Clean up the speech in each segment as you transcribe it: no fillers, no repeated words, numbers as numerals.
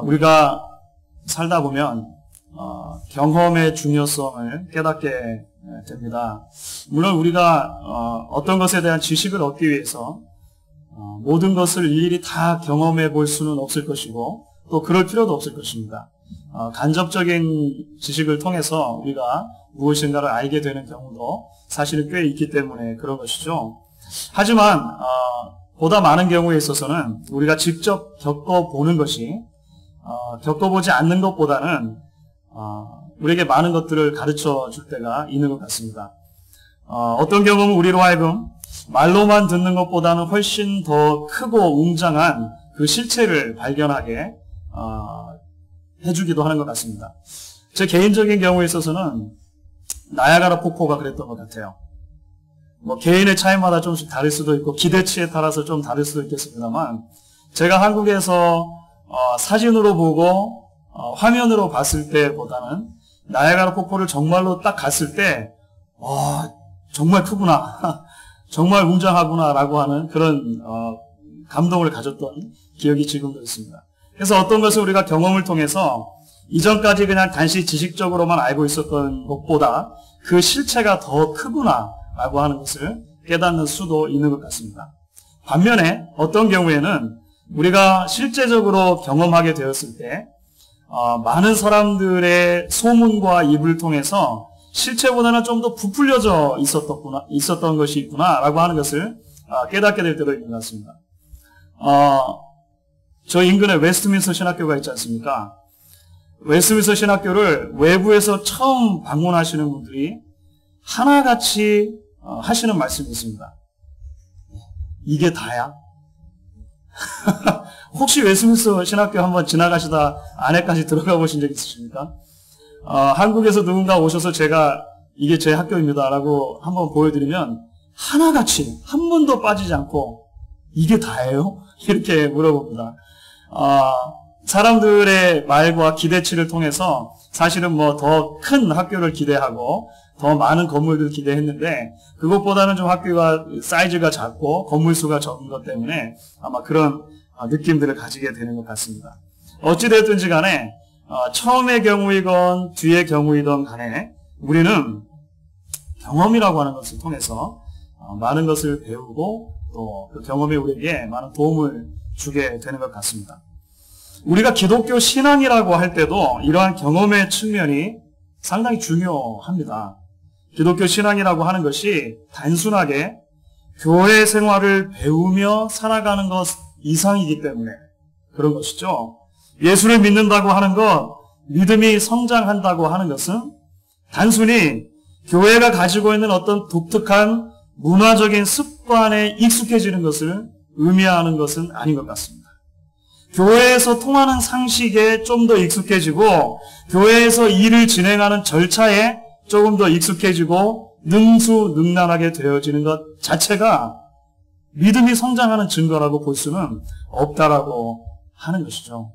우리가 살다 보면 경험의 중요성을 깨닫게 됩니다. 물론 우리가 어떤 것에 대한 지식을 얻기 위해서 모든 것을 일일이 다 경험해 볼 수는 없을 것이고 또 그럴 필요도 없을 것입니다. 간접적인 지식을 통해서 우리가 무엇인가를 알게 되는 경우도 사실은 꽤 있기 때문에 그런 것이죠. 하지만 보다 많은 경우에 있어서는 우리가 직접 겪어보는 것이 겪어보지 않는 것보다는 우리에게 많은 것들을 가르쳐 줄 때가 있는 것 같습니다. 어떤 경우는 우리로 하여금 말로만 듣는 것보다는 훨씬 더 크고 웅장한 그 실체를 발견하게 해주기도 하는 것 같습니다. 제 개인적인 경우에 있어서는 나야가라 폭포가 그랬던 것 같아요. 개인의 차이마다 조금씩 다를 수도 있고 기대치에 따라서 좀 다를 수도 있겠습니다만 제가 한국에서 사진으로 보고 화면으로 봤을 때보다는 나야가라 폭포를 정말로 딱 갔을 때 정말 크구나 정말 웅장하구나 라고 하는 그런 감동을 가졌던 기억이 지금도 있습니다. 그래서 어떤 것을 우리가 경험을 통해서 이전까지 그냥 단지 지식적으로만 알고 있었던 것보다 그 실체가 더 크구나 라고 하는 것을 깨닫는 수도 있는 것 같습니다. 반면에 어떤 경우에는 우리가 실제적으로 경험하게 되었을 때 많은 사람들의 소문과 입을 통해서 실체보다는 좀 더 부풀려져 있었던 것이 있구나 라고 하는 것을 깨닫게 될 때도 있는 것 같습니다. 저 인근에 웨스트민스터 신학교가 있지 않습니까? 웨스트민스터 신학교를 외부에서 처음 방문하시는 분들이 하나같이 하시는 말씀이 있습니다. 이게 다야? 혹시 웨스트민스터 신학교 한번 지나가시다 안에까지 들어가 보신 적 있으십니까? 한국에서 누군가 오셔서 제가 이게 제 학교입니다 라고 한번 보여드리면 하나같이 한 번도 빠지지 않고 이게 다예요? 이렇게 물어봅니다. 사람들의 말과 기대치를 통해서 사실은 더 큰 학교를 기대하고 더 많은 건물들을 기대했는데 그것보다는 좀 학교가 사이즈가 작고 건물 수가 적은 것 때문에 아마 그런 느낌들을 가지게 되는 것 같습니다. 어찌되었든지 간에 처음의 경우이건 뒤의 경우이든 간에 우리는 경험이라고 하는 것을 통해서 많은 것을 배우고 또 그 경험이 우리에게 많은 도움을 주게 되는 것 같습니다. 우리가 기독교 신앙이라고 할 때도 이러한 경험의 측면이 상당히 중요합니다. 기독교 신앙이라고 하는 것이 단순하게 교회 생활을 배우며 살아가는 것 이상이기 때문에 그런 것이죠. 예수를 믿는다고 하는 것, 믿음이 성장한다고 하는 것은 단순히 교회가 가지고 있는 어떤 독특한 문화적인 습관에 익숙해지는 것을 의미하는 것은 아닌 것 같습니다. 교회에서 통하는 상식에 좀 더 익숙해지고 교회에서 일을 진행하는 절차에 조금 더 익숙해지고 능수능란하게 되어지는 것 자체가 믿음이 성장하는 증거라고 볼 수는 없다라고 하는 것이죠.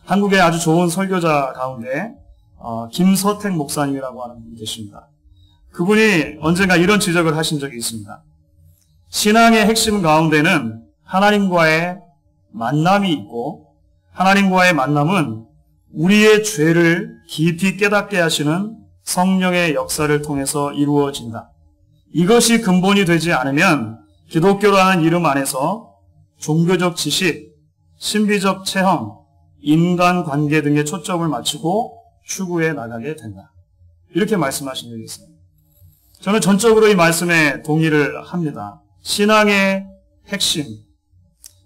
한국의 아주 좋은 설교자 가운데 김서택 목사님이라고 하는 분이 계십니다. 그분이 언젠가 이런 지적을 하신 적이 있습니다. 신앙의 핵심 가운데는 하나님과의 만남이 있고 하나님과의 만남은 우리의 죄를 깊이 깨닫게 하시는 성령의 역사를 통해서 이루어진다. 이것이 근본이 되지 않으면 기독교라는 이름 안에서 종교적 지식, 신비적 체험, 인간관계 등에 초점을 맞추고 추구해 나가게 된다. 이렇게 말씀하신 적이 있어요. 저는 전적으로 이 말씀에 동의를 합니다. 신앙의 핵심,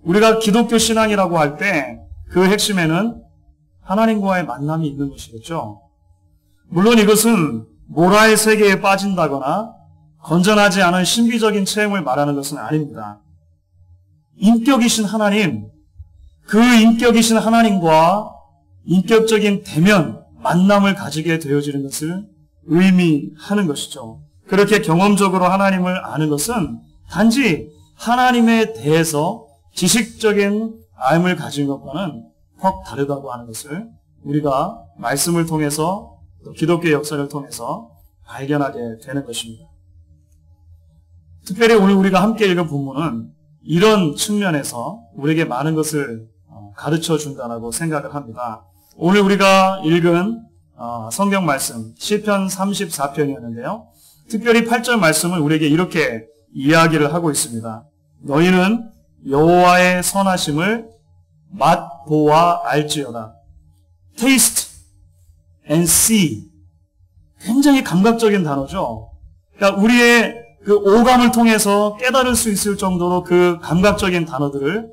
우리가 기독교 신앙이라고 할 때 그 핵심에는 하나님과의 만남이 있는 것이겠죠. 물론 이것은 모라의 세계에 빠진다거나 건전하지 않은 신비적인 체험을 말하는 것은 아닙니다. 인격이신 하나님, 그 인격이신 하나님과 인격적인 대면, 만남을 가지게 되어지는 것을 의미하는 것이죠. 그렇게 경험적으로 하나님을 아는 것은 단지 하나님에 대해서 지식적인 알을 가진 것과는 확 다르다고 하는 것을 우리가 말씀을 통해서 또 기독교의 역사를 통해서 발견하게 되는 것입니다. 특별히 오늘 우리가 함께 읽은 본문은 이런 측면에서 우리에게 많은 것을 가르쳐 준다라고 생각을 합니다. 오늘 우리가 읽은 성경 말씀 시편 34편이었는데요. 특별히 8절 말씀을 우리에게 이렇게 이야기를 하고 있습니다. 너희는 여호와의 선하심을 맛보아 알지어다. Taste and see. 굉장히 감각적인 단어죠. 그러니까 우리의 그 오감을 통해서 깨달을 수 있을 정도로 그 감각적인 단어들을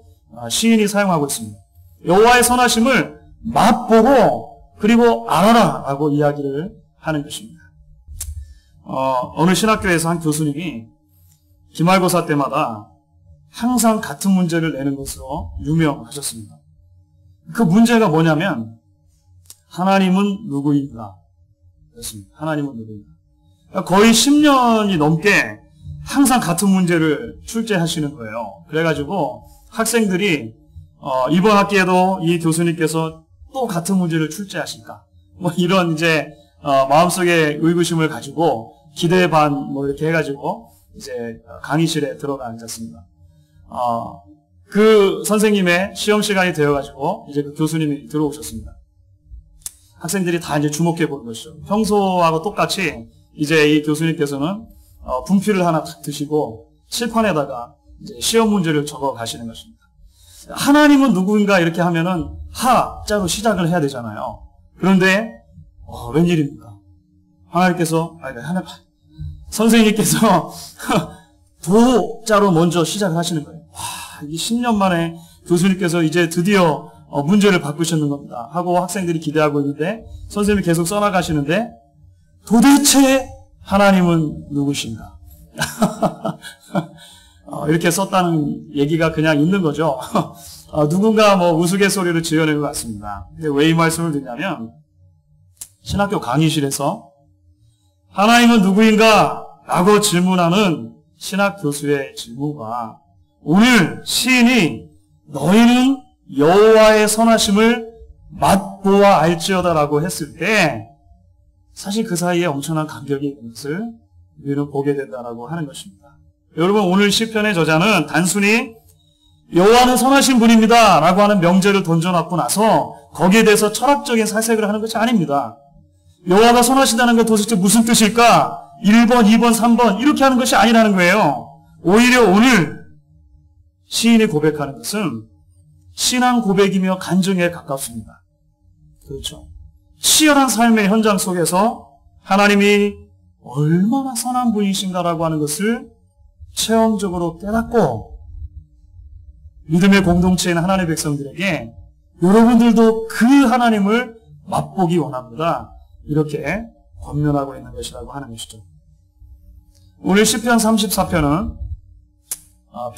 시인이 사용하고 있습니다. 여호와의 선하심을 맛보고 그리고 알아라 라고 이야기를 하는 것입니다. 어느 신학교에서 한 교수님이 기말고사 때마다 항상 같은 문제를 내는 것으로 유명하셨습니다. 그 문제가 뭐냐면 하나님은 누구인가? 그렇습니다. 하나님은 누구인가? 거의 10년이 넘게 항상 같은 문제를 출제하시는 거예요. 그래가지고 학생들이 이번 학기에도 이 교수님께서 또 같은 문제를 출제하실까? 뭐 이런 이제 마음속에 의구심을 가지고 기대 반 뭐 이렇게 해가지고 이제 강의실에 들어가 앉았습니다. 그 선생님의 시험 시간이 되어가지고 이제 그 교수님이 들어오셨습니다. 학생들이 다 이제 주목해 보는 것이죠. 평소하고 똑같이 이제 이 교수님께서는 분필을 하나 탁 드시고 칠판에다가 이제 시험 문제를 적어 가시는 것입니다. 하나님은 누구인가 이렇게 하면은 하자로 시작을 해야 되잖아요. 그런데 웬일입니까? 하나님께서 선생님께서 도자로 먼저 시작을 하시는 거예요. 이 10년 만에 교수님께서 이제 드디어 문제를 바꾸셨는 겁니다. 하고 학생들이 기대하고 있는데 선생님이 계속 써나가시는데 도대체 하나님은 누구신가? 이렇게 썼다는 얘기가 그냥 있는 거죠. 누군가 뭐 우스갯소리를 지어낸 것 같습니다. 근데 왜 이 말씀을 드냐면 신학교 강의실에서 하나님은 누구인가? 라고 질문하는 신학 교수의 질문과 오늘 시인이 너희는 여호와의 선하심을 맛보아 알지어다라고 했을 때 사실 그 사이에 엄청난 간격이 있는 것을 우리는 보게 된다라고 하는 것입니다. 여러분 오늘 시편의 저자는 단순히 여호와는 선하신 분입니다 라고 하는 명제를 던져놨고 나서 거기에 대해서 철학적인 사색을 하는 것이 아닙니다. 여호와가 선하시다는 게 도대체 무슨 뜻일까? 1번, 2번, 3번 이렇게 하는 것이 아니라는 거예요. 오히려 오늘 시인이 고백하는 것은 신앙 고백이며 간증에 가깝습니다. 그렇죠. 치열한 삶의 현장 속에서 하나님이 얼마나 선한 분이신가라고 하는 것을 체험적으로 깨닫고 믿음의 공동체인 하나님의 백성들에게 여러분들도 그 하나님을 맛보기 원합니다. 이렇게 권면하고 있는 것이라고 하는 것이죠. 오늘 시편 34편은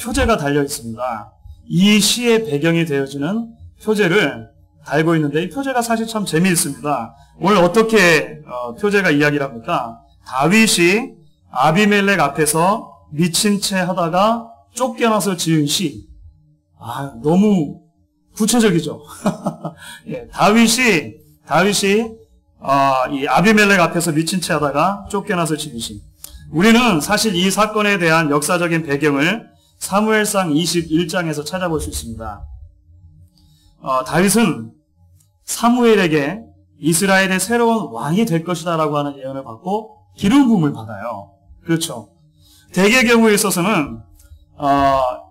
표제가 달려 있습니다. 이 시의 배경이 되어지는 표제를 달고 있는데 이 표제가 사실 참 재미있습니다. 오늘 어떻게 표제가 이야기를 합니까? 다윗이 아비멜렉 앞에서 미친 채 하다가 쫓겨나서 지은 시. 너무 구체적이죠. 예, 다윗이 이 아비멜렉 앞에서 미친 채 하다가 쫓겨나서 지은 시. 우리는 사실 이 사건에 대한 역사적인 배경을 사무엘상 21장에서 찾아볼 수 있습니다. 다윗은 사무엘에게 이스라엘의 새로운 왕이 될 것이다 라고 하는 예언을 받고 기름 부음을 받아요. 그렇죠. 대개의 경우에 있어서는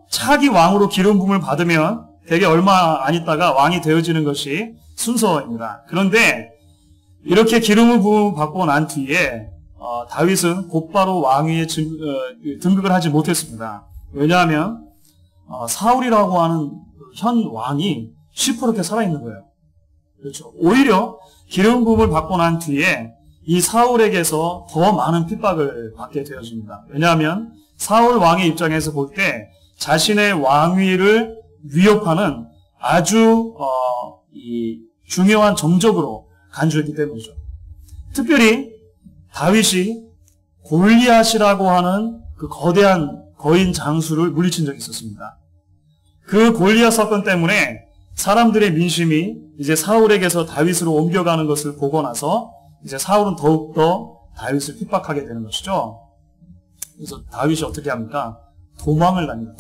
차기 왕으로 기름 부음을 받으면 대개 얼마 안 있다가 왕이 되어지는 것이 순서입니다. 그런데 이렇게 기름 부음을 받고 난 뒤에 다윗은 곧바로 왕위에 등극을 하지 못했습니다. 왜냐하면 사울이라고 하는 현 왕이 시퍼렇게 살아있는 거예요. 그렇죠. 오히려 기름 부음을 받고 난 뒤에 이 사울에게서 더 많은 핍박을 받게 되어집니다. 왜냐하면 사울 왕의 입장에서 볼 때 자신의 왕위를 위협하는 아주 중요한 정적으로 간주했기 때문이죠. 특별히 다윗이 골리앗이라고 하는 그 거대한 거인 장수를 물리친 적이 있었습니다. 그 골리앗 사건 때문에 사람들의 민심이 이제 사울에게서 다윗으로 옮겨가는 것을 보고 나서 이제 사울은 더욱더 다윗을 핍박하게 되는 것이죠. 그래서 다윗이 어떻게 합니까? 도망을 납니다.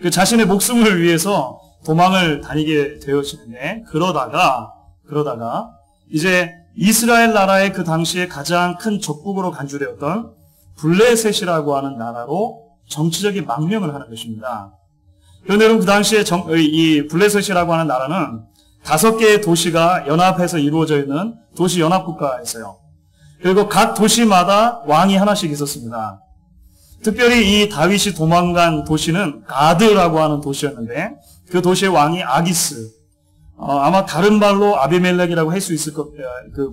그 자신의 목숨을 위해서 도망을 다니게 되어지는데, 그러다가 이제 이스라엘 나라의 그 당시에 가장 큰 적국으로 간주되었던 블레셋이라고 하는 나라로 정치적인 망명을 하는 것입니다. 그런데 여러분, 그 당시에 이 블레셋이라고 하는 나라는 5개의 도시가 연합해서 이루어져 있는 도시 연합국가였어요. 그리고 각 도시마다 왕이 하나씩 있었습니다. 특별히 이 다윗이 도망간 도시는 가드라고 하는 도시였는데, 그 도시의 왕이 아기스, 아마 다른 말로 아비멜렉이라고 할 수 있을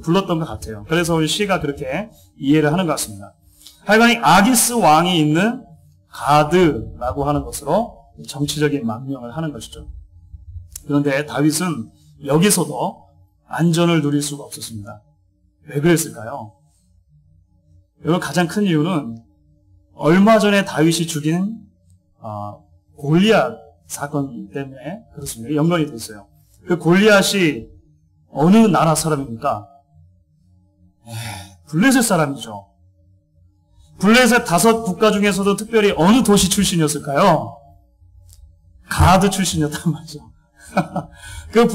불렀던 것 같아요. 그래서 우리 시가 그렇게 이해를 하는 것 같습니다. 하여간 이 아기스 왕이 있는 가드라고 하는 것으로 정치적인 망명을 하는 것이죠. 그런데 다윗은 여기서도 안전을 누릴 수가 없었습니다. 왜 그랬을까요? 여러분, 가장 큰 이유는 얼마 전에 다윗이 죽인 골리앗 사건 때문에 그렇습니다. 연관이 됐어요. 그 골리앗이 어느 나라 사람입니까? 블레셋 사람이죠. 블레셋 5국가 중에서도 특별히 어느 도시 출신이었을까요? 가드 출신이었단 말이죠. 그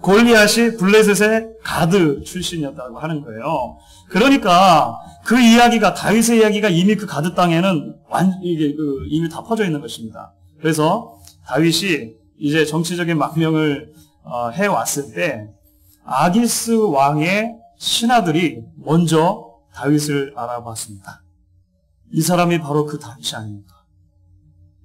골리앗이 블레셋의 가드 출신이었다고 하는 거예요. 그러니까 그 이야기가, 다윗의 이야기가 이미 그 가드 땅에는 이미 다 퍼져 있는 것입니다. 그래서 다윗이 이제 정치적인 망명을 해왔을 때 아기스 왕의 신하들이 먼저 다윗을 알아봤습니다. 이 사람이 바로 그 다윗이 아닙니까?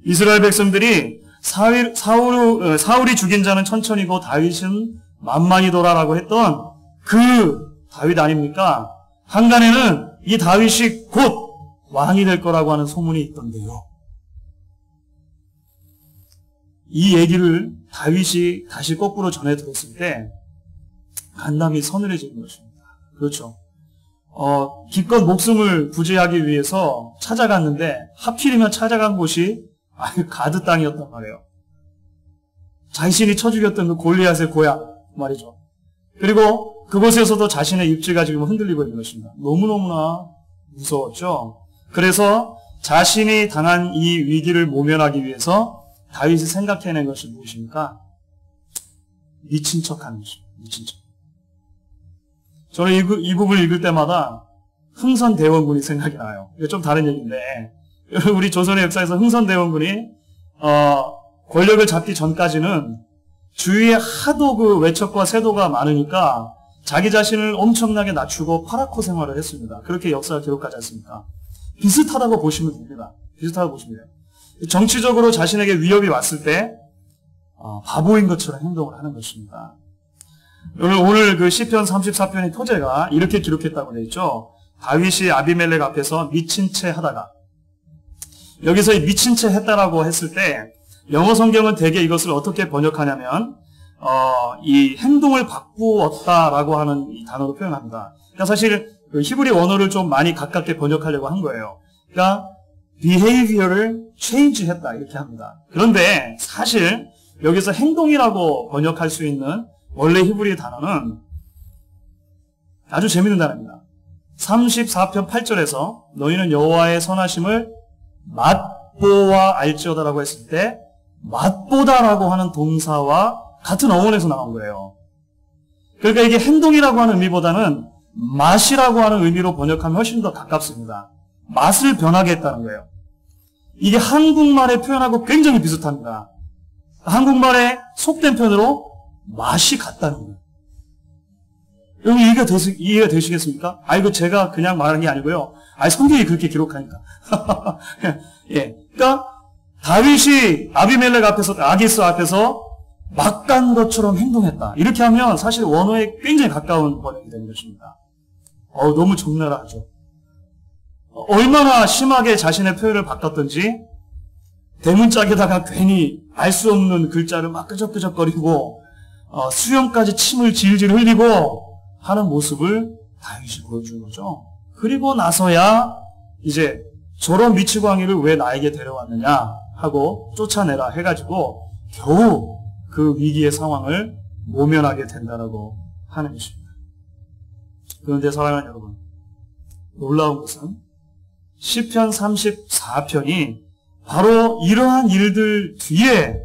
이스라엘 백성들이 사울이 죽인 자는 천천히고 다윗은 만만이더라라고 했던 그 다윗 아닙니까? 한간에는 이 다윗이 곧 왕이 될 거라고 하는 소문이 있던데요. 이 얘기를 다윗이 다시 거꾸로 전해 들었을 때 간담이 서늘해지는 것입니다. 그렇죠. 기껏 목숨을 부지하기 위해서 찾아갔는데 하필이면 찾아간 곳이 가드 땅이었단 말이에요. 자신이 쳐 죽였던 그 골리앗의 고향 말이죠. 그리고 그곳에서도 자신의 입지가 지금 흔들리고 있는 것입니다. 너무너무나 무서웠죠. 그래서 자신이 당한 이 위기를 모면하기 위해서 다윗이 생각해낸 것이 무엇입니까? 미친 척하는 것입니다. 미친 척. 저는 이 부분을 읽을 때마다 흥선대원군이 생각이 나요. 이거 좀 다른 얘기인데, 우리 조선의 역사에서 흥선대원군이 권력을 잡기 전까지는 주위에 하도 그 외척과 세도가 많으니까 자기 자신을 엄청나게 낮추고 파라코 생활을 했습니다. 그렇게 역사가 기록하지 않습니까? 비슷하다고 보시면 됩니다. 비슷하다고 보시면 돼요. 정치적으로 자신에게 위협이 왔을 때 바보인 것처럼 행동을 하는 것입니다. 오늘 그 시편 34편의 토제가 이렇게 기록했다고 되어 있죠. 다윗이 아비멜렉 앞에서 미친 채 하다가, 여기서 미친 채 했다라고 했을 때 영어 성경은 대개 이것을 어떻게 번역하냐면 이 행동을 바꾸었다라고 하는 이 단어로 표현합니다. 그러니까 사실 그 히브리 원어를 좀 많이 가깝게 번역하려고 한 거예요. 그러니까 behavior를 change했다 이렇게 합니다. 그런데 사실 여기서 행동이라고 번역할 수 있는 원래 히브리 단어는 아주 재밌는 단어입니다. 34편 8절에서 너희는 여호와의 선하심을 맛보아 알지어다라고 했을 때 맛보다라고 하는 동사와 같은 어원에서 나온 거예요. 그러니까 이게 행동이라고 하는 의미보다는 맛이라고 하는 의미로 번역하면 훨씬 더 가깝습니다. 맛을 변하게 했다는 거예요. 이게 한국말의 표현하고 굉장히 비슷합니다. 한국말의 속된 표현으로 맛이 같다는 거예요. 여러분 이해가 되시겠습니까? 이거 제가 그냥 말하는 게 아니고요. 성경이 그렇게 기록하니까. 예. 그러니까 다윗이 아비멜렉 앞에서, 아기스 앞에서 막 간 것처럼 행동했다. 이렇게 하면 사실 원어에 굉장히 가까운 번역이 되는 것입니다. 너무 적나라하죠. 얼마나 심하게 자신의 표현을 바꿨던지 대문짝에다가 괜히 알 수 없는 글자를 막 끄적끄적거리고 수염까지 침을 질질 흘리고 하는 모습을 다윗이 보여준 거죠. 그리고 나서야 이제 저런 미치광이를 왜 나에게 데려왔느냐 하고 쫓아내라 해가지고 겨우 그 위기의 상황을 모면하게 된다라고 하는 것입니다. 그런데 사랑하는 여러분, 놀라운 것은 시편 34편이 바로 이러한 일들 뒤에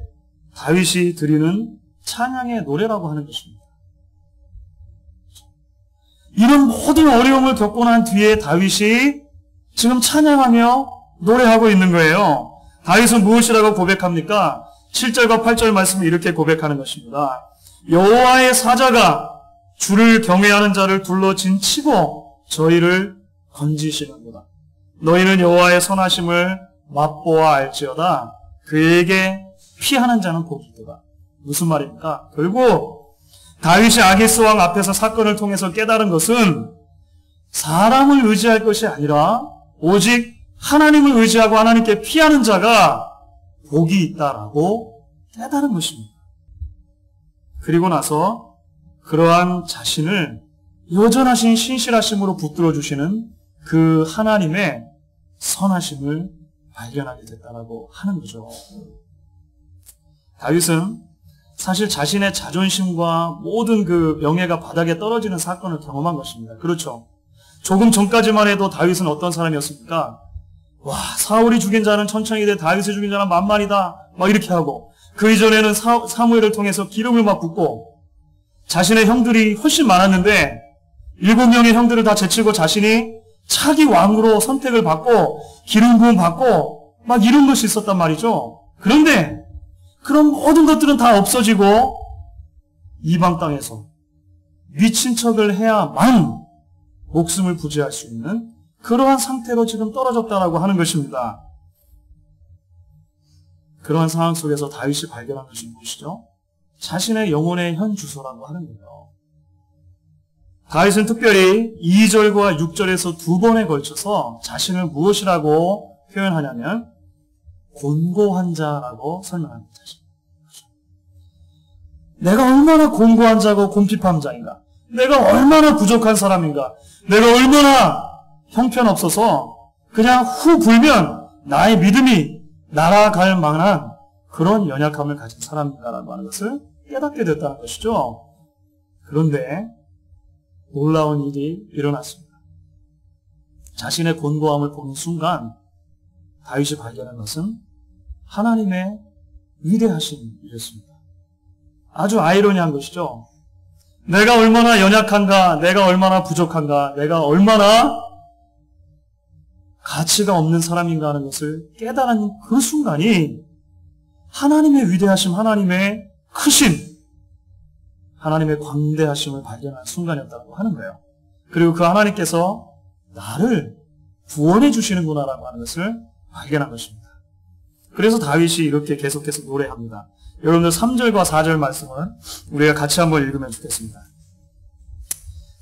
다윗이 드리는 찬양의 노래라고 하는 것입니다. 이런 모든 어려움을 겪고 난 뒤에 다윗이 지금 찬양하며 노래하고 있는 거예요. 다윗은 무엇이라고 고백합니까? 7절과 8절 말씀을 이렇게 고백하는 것입니다. 여호와의 사자가 주를 경외하는 자를 둘러 진치고 저희를 건지시는구나. 너희는 여호와의 선하심을 맛보아 알지어다. 그에게 피하는 자는 복이 있도다. 무슨 말입니까? 결국 다윗이 아기스 왕 앞에서 사건을 통해서 깨달은 것은 사람을 의지할 것이 아니라 오직 하나님을 의지하고 하나님께 피하는 자가 복이 있다라고 깨달은 것입니다. 그리고 나서 그러한 자신을 여전하신 신실하심으로 붙들어 주시는 그 하나님의 선하심을 발견하게 됐다라고 하는 거죠. 다윗은 사실 자신의 자존심과 모든 그 명예가 바닥에 떨어지는 사건을 경험한 것입니다. 그렇죠. 조금 전까지만 해도 다윗은 어떤 사람이었습니까? 와, 사울이 죽인 자는 천천히 돼, 다윗이 죽인 자는 만만이다, 막 이렇게 하고, 그 이전에는 사무엘을 통해서 기름을 막 붓고, 자신의 형들이 훨씬 많았는데 7명의 형들을 다 제치고 자신이 차기 왕으로 선택을 받고 기름 부음 받고 막 이런 것이 있었단 말이죠. 그런데 그런 모든 것들은 다 없어지고 이방 땅에서 미친 척을 해야만 목숨을 부지할 수 있는 그러한 상태로 지금 떨어졌다라고 하는 것입니다. 그러한 상황 속에서 다윗이 발견한 것이 무엇이죠? 자신의 영혼의 현 주소라고 하는 거예요. 다윗은 특별히 2절과 6절에서 두 번에 걸쳐서 자신을 무엇이라고 표현하냐면 곤고한 자라고 설명합니다. 내가 얼마나 곤고한 자고 곰핍한 자인가? 내가 얼마나 부족한 사람인가? 내가 얼마나 형편없어서 그냥 후 불면 나의 믿음이 날아갈 만한 그런 연약함을 가진 사람인가라고 하는 것을 깨닫게 됐다는 것이죠. 그런데 놀라운 일이 일어났습니다. 자신의 곤고함을 보는 순간 다윗이 발견한 것은 하나님의 위대하신 일이었습니다. 아주 아이러니한 것이죠. 내가 얼마나 연약한가, 내가 얼마나 부족한가, 내가 얼마나 가치가 없는 사람인가 하는 것을 깨달은 그 순간이 하나님의 위대하심, 하나님의 크심, 하나님의 광대하심을 발견한 순간이었다고 하는 거예요. 그리고 그 하나님께서 나를 구원해 주시는구나라고 하는 것을 발견한 것입니다. 그래서 다윗이 이렇게 계속해서 노래합니다. 여러분들 3절과 4절 말씀을 우리가 같이 한번 읽으면 좋겠습니다.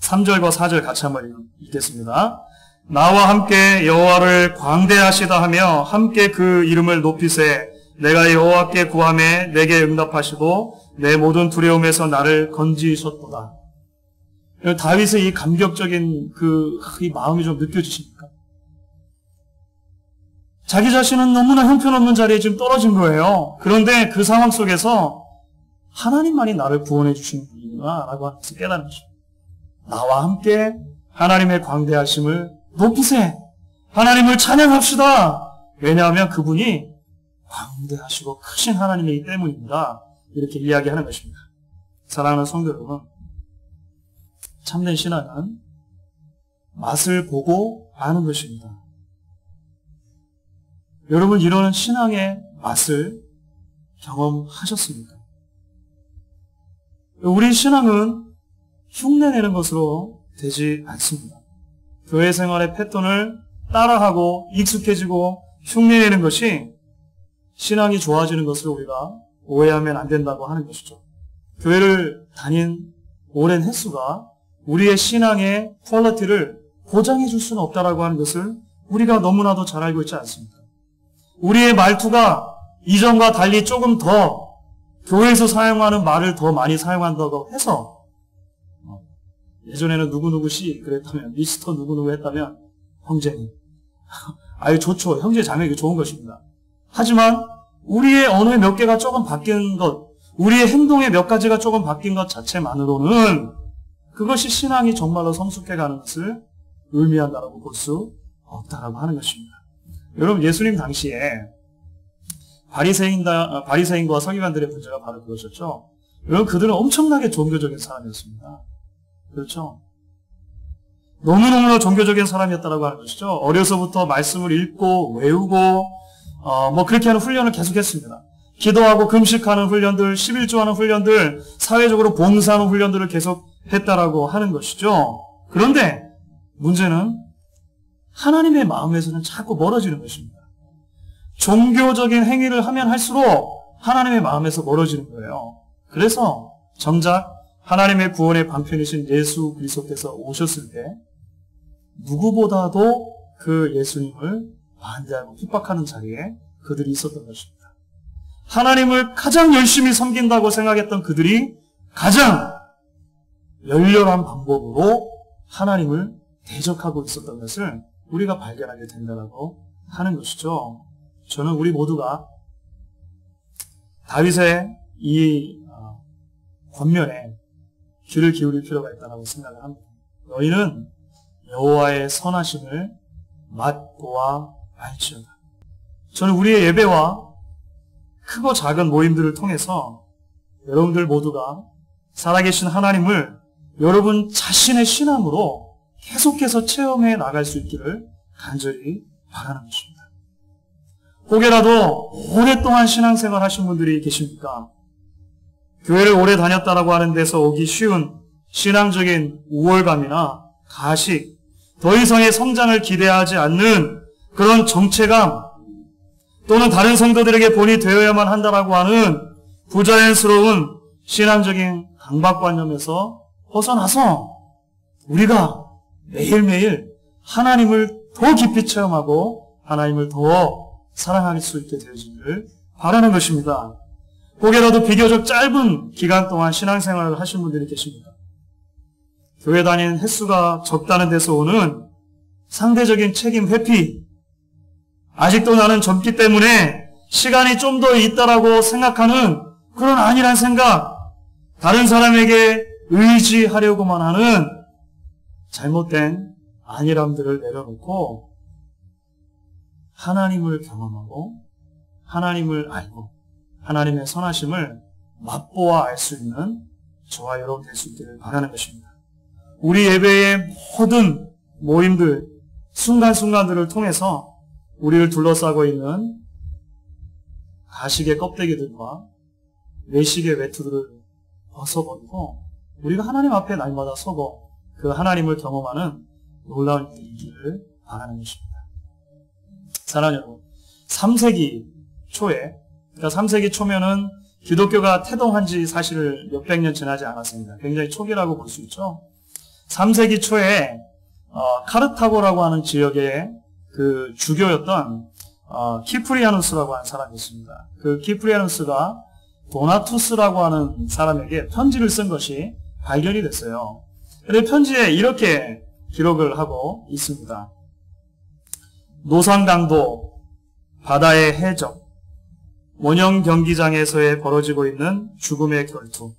3절과 4절 같이 한번 읽겠습니다. 나와 함께 여호와를 광대하시다 하며 함께 그 이름을 높이세. 내가 여호와께 구하매 내게 응답하시고 내 모든 두려움에서 나를 건지셨도다. 다윗의 이 감격적인 이 마음이 좀 느껴지십니까? 자기 자신은 너무나 형편없는 자리에 지금 떨어진 거예요. 그런데 그 상황 속에서 하나님만이 나를 구원해 주시는 분이구나 라고 하면서 깨닫는 것입니다. 나와 함께 하나님의 광대하심을 높이세. 하나님을 찬양합시다. 왜냐하면 그분이 광대하시고 크신 하나님이기 때문입니다. 이렇게 이야기하는 것입니다. 사랑하는 성도 여러분, 참된 신앙은 맛을 보고 아는 것입니다. 여러분, 이런 신앙의 맛을 경험하셨습니까? 우리 신앙은 흉내내는 것으로 되지 않습니다. 교회 생활의 패턴을 따라하고 익숙해지고 흉내내는 것이 신앙이 좋아지는 것을 우리가 오해하면 안 된다고 하는 것이죠. 교회를 다닌 오랜 횟수가 우리의 신앙의 퀄리티를 보장해 줄 수는 없다라고 하는 것을 우리가 너무나도 잘 알고 있지 않습니까? 우리의 말투가 이전과 달리 조금 더 교회에서 사용하는 말을 더 많이 사용한다고 해서 예전에는 누구누구씨 그랬다면 미스터 누구누구 했다면 형제님 아유 좋죠. 형제 자매 이게 좋은 것입니다. 하지만 우리의 언어의 몇 개가 조금 바뀐 것, 우리의 행동의 몇 가지가 조금 바뀐 것 자체만으로는 그것이 신앙이 정말로 성숙해가는 것을 의미한다라고 볼 수 없다라고 하는 것입니다. 여러분, 예수님 당시에 바리새인과 서기관들의 문제가 바로 그것이었죠. 여러분, 그들은 엄청나게 종교적인 사람이었습니다. 그렇죠? 너무너무나 종교적인 사람이었다라고 하는 것이죠. 어려서부터 말씀을 읽고 외우고 그렇게 하는 훈련을 계속했습니다. 기도하고 금식하는 훈련들, 11조하는 훈련들, 사회적으로 봉사하는 훈련들을 계속 했다라고 하는 것이죠. 그런데 문제는 하나님의 마음에서는 자꾸 멀어지는 것입니다. 종교적인 행위를 하면 할수록 하나님의 마음에서 멀어지는 거예요. 그래서 정작 하나님의 구원의 방편이신 예수 그리스도께서 오셨을 때 누구보다도 그 예수님을 반대하고 핍박하는 자리에 그들이 있었던 것입니다. 하나님을 가장 열심히 섬긴다고 생각했던 그들이 가장 열렬한 방법으로 하나님을 대적하고 있었던 것을 우리가 발견하게 된다고 하는 것이죠. 저는 우리 모두가 다윗의 이 권면에 귀를 기울일 필요가 있다고 생각을 합니다. 너희는 여호와의 선하심을 맛보아 알지어다. 저는 우리의 예배와 크고 작은 모임들을 통해서 여러분들 모두가 살아계신 하나님을 여러분 자신의 신앙으로 계속해서 체험해 나갈 수 있기를 간절히 바라는 것입니다. 혹여라도 오랫동안 신앙생활 하신 분들이 계십니까? 교회를 오래 다녔다라고 하는 데서 오기 쉬운 신앙적인 우월감이나 가식, 더 이상의 성장을 기대하지 않는 그런 정체감, 또는 다른 성도들에게 본이 되어야만 한다라고 하는 부자연스러운 신앙적인 강박관념에서 벗어나서 우리가 매일매일 하나님을 더 깊이 체험하고 하나님을 더 사랑할 수 있게 되어지기를 바라는 것입니다. 혹여라도 비교적 짧은 기간 동안 신앙생활을 하신 분들이 계십니다. 교회 다니는 횟수가 적다는 데서 오는 상대적인 책임 회피, 아직도 나는 젊기 때문에 시간이 좀 더 있다라고 생각하는 그런 안일한 생각, 다른 사람에게 의지하려고만 하는 잘못된 안일함들을 내려놓고 하나님을 경험하고 하나님을 알고 하나님의 선하심을 맛보아 알 수 있는 저와 여러분 될 수 있기를 바라는 것입니다. 우리 예배의 모든 모임들, 순간순간들을 통해서 우리를 둘러싸고 있는 가식의 껍데기들과 외식의 외투들을 벗어버리고 우리가 하나님 앞에 날마다 서고 그 하나님을 경험하는 놀라운 일이 있기를 바라는 것입니다. 사랑하는 여러분, 3세기 초에, 그러니까 3세기 초면은 기독교가 태동한 지 사실 몇백 년 지나지 않았습니다. 굉장히 초기라고 볼 수 있죠. 3세기 초에 카르타고라고 하는 지역의 그 주교였던 키프리아누스라고 하는 사람이 있습니다. 그 키프리아누스가 도나투스라고 하는 사람에게 편지를 쓴 것이 발견이 됐어요. 그런데 편지에 이렇게 기록을 하고 있습니다. 노상강도, 바다의 해적, 원형 경기장에서의 벌어지고 있는 죽음의 결투,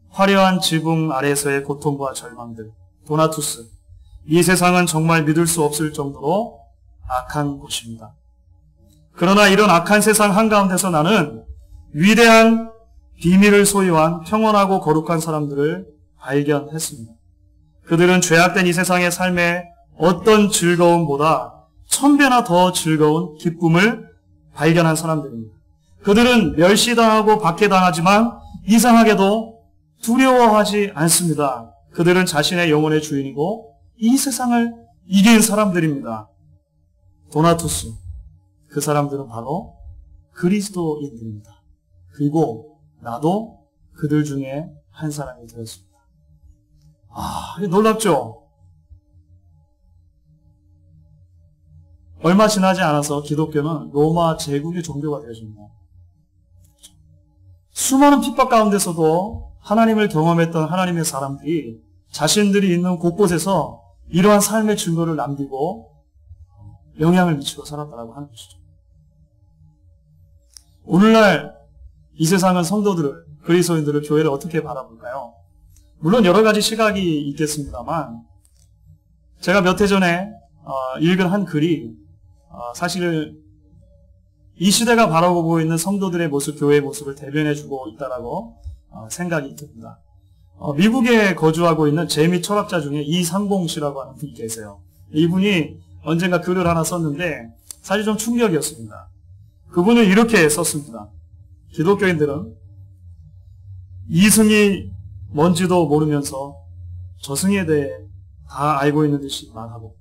화려한 지붕 아래서의 고통과 절망들, 도나투스, 이 세상은 정말 믿을 수 없을 정도로 악한 곳입니다. 그러나 이런 악한 세상 한가운데서 나는 위대한 비밀을 소유한 평온하고 거룩한 사람들을 발견했습니다. 그들은 죄악된 이 세상의 삶에 어떤 즐거움보다 1000배나 더 즐거운 기쁨을 발견한 사람들입니다. 그들은 멸시당하고 박해당하지만 이상하게도 두려워하지 않습니다. 그들은 자신의 영혼의 주인이고 이 세상을 이긴 사람들입니다. 도나투스, 그 사람들은 바로 그리스도인들입니다. 그리고 나도 그들 중에 한 사람이 되었습니다. 놀랍죠? 얼마 지나지 않아서 기독교는 로마 제국의 종교가 되어집니다. 수많은 핍박 가운데서도 하나님을 경험했던 하나님의 사람들이 자신들이 있는 곳곳에서 이러한 삶의 증거를 남기고 영향을 미치고 살았다고 하는 것이죠. 오늘날 이 세상은 성도들을, 그리스도인들을, 교회를 어떻게 바라볼까요? 물론 여러 가지 시각이 있겠습니다만 제가 몇 해 전에 읽은 한 글이 사실 이 시대가 바라보고 있는 성도들의 모습, 교회의 모습을 대변해주고 있다라고 생각이 듭니다. 미국에 거주하고 있는 재미 철학자 중에 이상봉 씨라고 하는 분이 계세요. 이분이 언젠가 글을 하나 썼는데 사실 좀 충격이었습니다. 그분은 이렇게 썼습니다. 기독교인들은 이승이 뭔지도 모르면서 저승에 대해 다 알고 있는 듯이 말하고,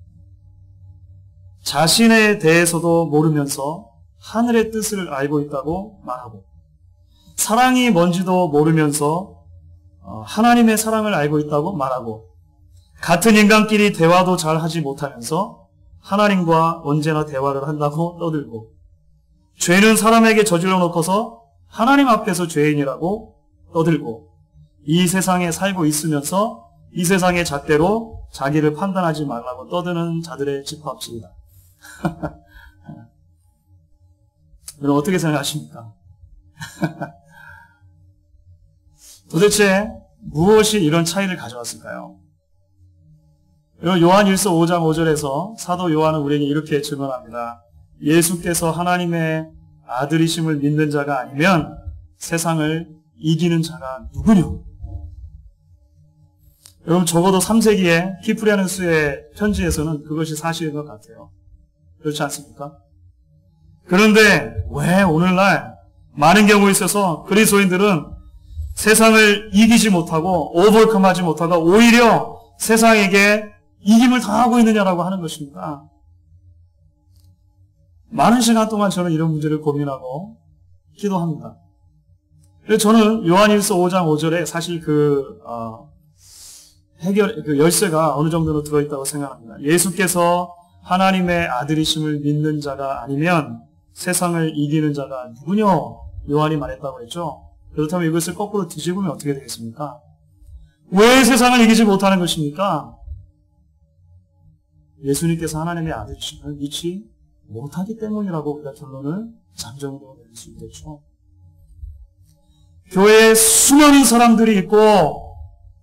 자신에 대해서도 모르면서 하늘의 뜻을 알고 있다고 말하고, 사랑이 뭔지도 모르면서 하나님의 사랑을 알고 있다고 말하고, 같은 인간끼리 대화도 잘 하지 못하면서 하나님과 언제나 대화를 한다고 떠들고, 죄는 사람에게 저질러 놓고서 하나님 앞에서 죄인이라고 떠들고, 이 세상에 살고 있으면서 이 세상의 잣대로 자기를 판단하지 말라고 떠드는 자들의 집합지이다. 여러분 어떻게 생각하십니까? 도대체 무엇이 이런 차이를 가져왔을까요? 여러분 요한일서 5장 5절에서 사도 요한은 우리에게 이렇게 증언합니다. 예수께서 하나님의 아들이심을 믿는 자가 아니면 세상을 이기는 자가 누구뇨? 여러분 적어도 3세기에 키프리아누스의 편지에서는 그것이 사실인 것 같아요. 그렇지 않습니까? 그런데 왜 오늘날 많은 경우에 있어서 그리스도인들은 세상을 이기지 못하고 오버컴하지 못하고 오히려 세상에게 이김을 당하고 있느냐라고 하는 것입니다. 많은 시간 동안 저는 이런 문제를 고민하고 기도합니다. 그래서 저는 요한일서 5장 5절에 사실 그 열쇠가 어느 정도는 들어있다고 생각합니다. 예수께서 하나님의 아들이심을 믿는 자가 아니면 세상을 이기는 자가 누구뇨? 요한이 말했다고 했죠. 그렇다면 이것을 거꾸로 뒤집으면 어떻게 되겠습니까? 왜 세상을 이기지 못하는 것입니까? 예수님께서 하나님의 아들이심을 믿지 못하기 때문이라고 우리가 결론을 잠정으로 내릴 수 있겠죠. 교회에 수많은 사람들이 있고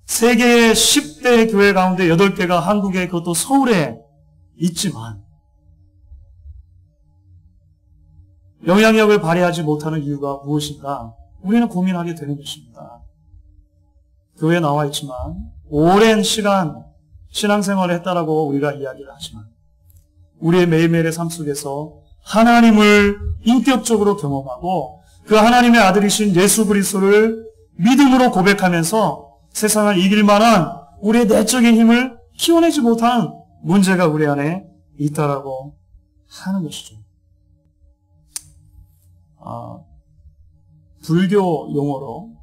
세계의 10대 교회 가운데 8개가 한국에, 그것도 서울에 있지만 영향력을 발휘하지 못하는 이유가 무엇인가? 우리는 고민하게 되는 것입니다. 교회에 나와 있지만 오랜 시간 신앙생활을 했다라고 우리가 이야기를 하지만 우리의 매일매일의 삶 속에서 하나님을 인격적으로 경험하고 그 하나님의 아들이신 예수 그리스도를 믿음으로 고백하면서 세상을 이길 만한 우리의 내적인 힘을 키워내지 못한 문제가 우리 안에 있다라고 하는 것이죠. 불교 용어로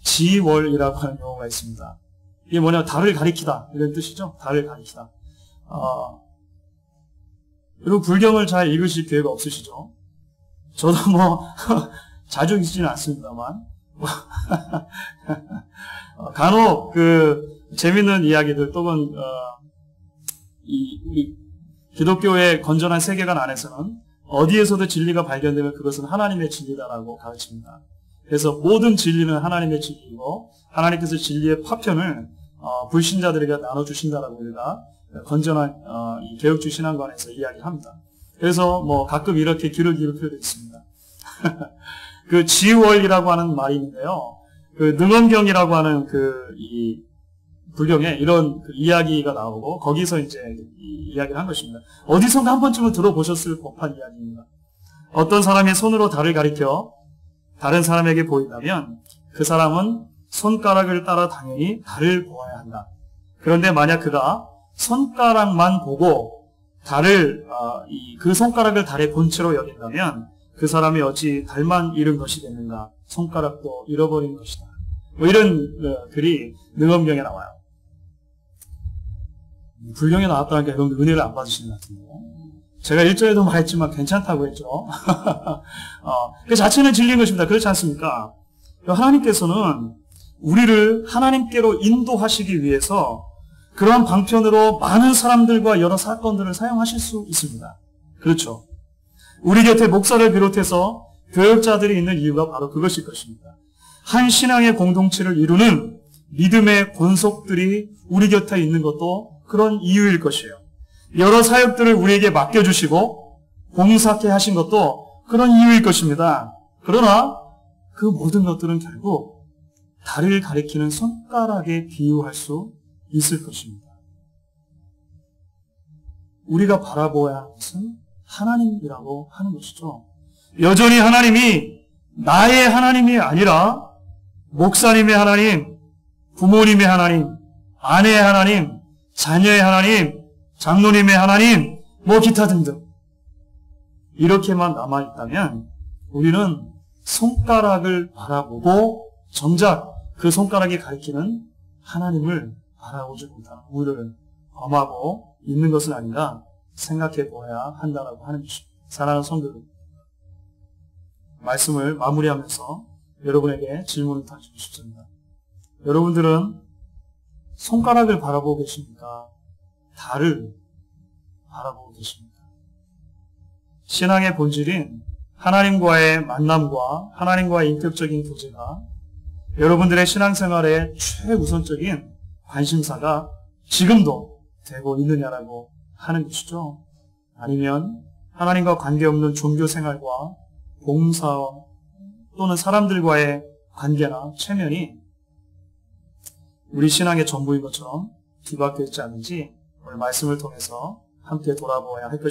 지월이라고 하는 용어가 있습니다. 이게 뭐냐면 달을 가리키다 이런 뜻이죠. 달을 가리키다. 여러분 불경을 잘 읽으실 기회가 없으시죠? 저도 뭐 자주 읽지는 않습니다만 간혹 그 재밌는 이야기들 또는 이 기독교의 건전한 세계관 안에서는 어디에서도 진리가 발견되면 그것은 하나님의 진리다라고 가르칩니다. 그래서 모든 진리는 하나님의 진리이고 하나님께서 진리의 파편을 불신자들에게 나눠주신다라고 우리가 건전한 이 개혁주의 신앙관에서 이야기를 합니다. 그래서 뭐 가끔 이렇게 귀를 기울일 표현도 있습니다. 그 지월이라고 하는 말이 있는데요. 그 능엄경이라고 하는 이 불경에 이런 그 이야기가 나오고 거기서 이제 이야기를 한 것입니다. 어디선가 한 번쯤은 들어보셨을 법한 이야기입니다. 어떤 사람이 손으로 달을 가리켜 다른 사람에게 보인다면 그 사람은 손가락을 따라 당연히 달을 보아야 한다. 그런데 만약 그가 손가락만 보고 달을 그 손가락을 달의 본체로 여긴다면 그 사람이 어찌 달만 잃은 것이겠는가? 손가락도 잃어버린 것이다. 뭐 이런 글이 능엄경에 나와요. 불경에 나왔다니까 여러분 은혜를 안 받으시는 것 같은데요. 제가 1절에도 말했지만 괜찮다고 했죠. 그 자체는 진리인 것입니다. 그렇지 않습니까? 하나님께서는 우리를 하나님께로 인도하시기 위해서 그러한 방편으로 많은 사람들과 여러 사건들을 사용하실 수 있습니다. 그렇죠. 우리 곁에 목사를 비롯해서 교역자들이 있는 이유가 바로 그것일 것입니다. 한 신앙의 공동체를 이루는 믿음의 권속들이 우리 곁에 있는 것도 그런 이유일 것이에요. 여러 사역들을 우리에게 맡겨주시고 봉사케 하신 것도 그런 이유일 것입니다. 그러나 그 모든 것들은 결국 달을 가리키는 손가락에 비유할 수 있을 것입니다. 우리가 바라보아야 하는 것은 하나님이라고 하는 것이죠. 여전히 하나님이 나의 하나님이 아니라 목사님의 하나님, 부모님의 하나님, 아내의 하나님, 자녀의 하나님, 장로님의 하나님, 뭐 기타 등등 이렇게만 남아있다면 우리는 손가락을 바라보고 정작 그 손가락이 가리키는 하나님을 바라보지 못하는 우리를 범하고 있는 것은 아닌가 생각해 보아야 한다라고 하는 것입니다. 사랑하는 성도들, 말씀을 마무리하면서 여러분에게 질문을 던지고 싶습니다. 여러분들은 손가락을 바라보고 계십니까? 달을 바라보고 계십니까? 신앙의 본질인 하나님과의 만남과 하나님과의 인격적인 교제가 여러분들의 신앙생활의 최우선적인 관심사가 지금도 되고 있느냐라고 하는 것이죠. 아니면 하나님과 관계없는 종교생활과 봉사 또는 사람들과의 관계나 체면이 우리 신앙의 전부인 것처럼 뒤바뀌어 있지 않는지 오늘 말씀을 통해서 함께 돌아보아야 할 것입니다.